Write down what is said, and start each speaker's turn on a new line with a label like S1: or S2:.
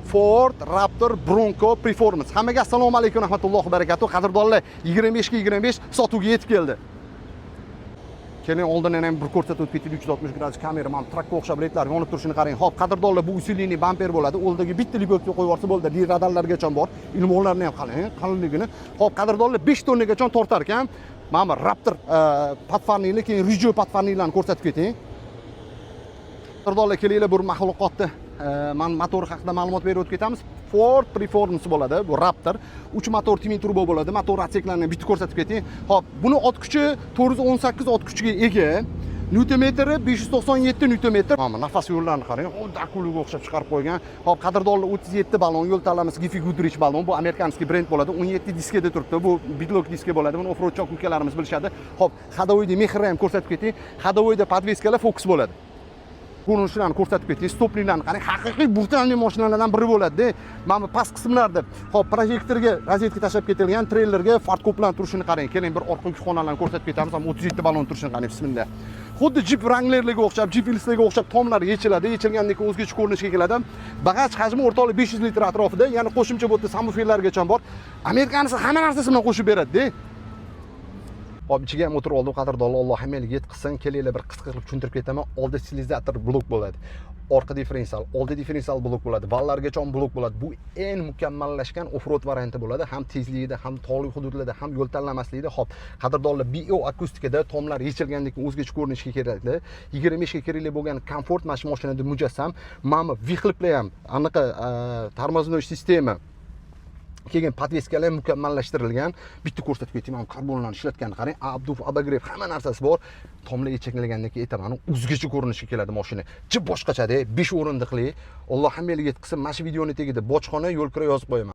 S1: Ford Raptor Bronco Performance. Hammaga assalomu alaykum, rahmatullohi va barakatuh. Qadrdonlar, 25 ga 25 sotuvga yetib keldi. Keling, oldin yana bir ko'rsatib o'tib ketdik. 360 gradus kamera, mana trakka o'xshab ledlar yonib turishini qarang. Xo'p, qadrdonlar, bu usulli bamper bo'ladi. Oldagi bittalik o'tga qo'yib yuborsa bo'ldi. Li radarlargacha bor. Ilmonlarni ham qarang, qalinligini. Xo'p, qadrdonlar, 5 tonnagacha tortar ekan. Mana Raptor patfarniyni, keyin Ridge patfarniylarni ko'rsatib keting. Qadrdonlar, kelinglar, bu maxluqotni men motor haqida ma'lumot berib o'tib ketamiz. Ford Performance bo'ladi. Bu Raptor 3 motor twin turbo bo'ladi. Motor atseklarini bitta ko'rsatib keting. Xo'p, buni ot kuchi 418 ot kuchiga ega. Newtonmetri 597 Newtonmetr. Mana nafas yo'llarini qarang. Xuddi akulaga o'xshab chiqarib qo'ygan. Xo'p, qadrdonlar, 37 ballon yo'l tanlamiz Giffy Goodrich ballon. Bu amerikanskiy brend bo'ladi. 17 diskada turibdi. Bu bidlok diska bo'ladi. Buni offroad choq ukalarimiz bilishadi. Xo'p, hadovoyda mexri ham ko'rsatib keting. Hadovoyda podveskalar Focus bo'ladi. Ko'rinishlarni ko'rsatib keting. Stoplilarni qarang, haqiqiy brutalniy mashinalardan biri bo'ladi-da. Mana past qismlarda, hop, projektorga rozetka tashab ketilgan, treylerga fart ko'planib turishini qarang. Keling, bir orqa xonalarni ko'rsatib ketamiz. Ham 37 ballon turishini qarang, bismillah. Xuddi Jeep Wranglerlarga o'xshab, Jeep Willyslarga o'xshab tomlar yechiladi. Yechilgandan keyin o'zgacha ko'rinishga keladi. Bagaj hajmi o'rtoqlik 500 litr atrofida, ya'ni qo'shimcha bu yerda samoferlargacha bor. Amerikanisi hamma narsasi bilan qo'shib beradi-da. Hop, ichiga ham o'tirib oldim, qadrdonlar, Alloh hammaga yetqizsin. Kelinglar, bir qisqa qilib tushuntirib ketaman. Oldi stilizator blok bo'ladi. Orqa differensial, oldi differensial blok bo'ladi. Vallargacha blok bo'ladi. Bu eng mukammallashgan offroad varianti bo'ladi. Ham tezligida, ham tog'li hududlarda, ham yo'l tanlamasligida. Hop, qadrdonlar, bio akustikada tomlar yechilgandan keyin o'zgacha ko'rinishga keladi. 25 ga kerakli bo'lgan komfort mashinada mujassam. Mana vixliplar ham, anaqa tormoznoy sistema. Keyin podveskalar mukammallashtirilgan. Bitta ko'rsatib ketayman, karbonlarni ishlatganini qarang. Abduf, abagrev, hamma narsasi bor. Tomlar yechaklangandan keyin aytaman, o'zgacha ko'rinishga keladi mashina. Chi boshqacha-da, 5 o'rindiqli. Alloh hammaga yetqizsin. Mana shu videoni tagida bojxona, yo'l kira yozib qo'yaman.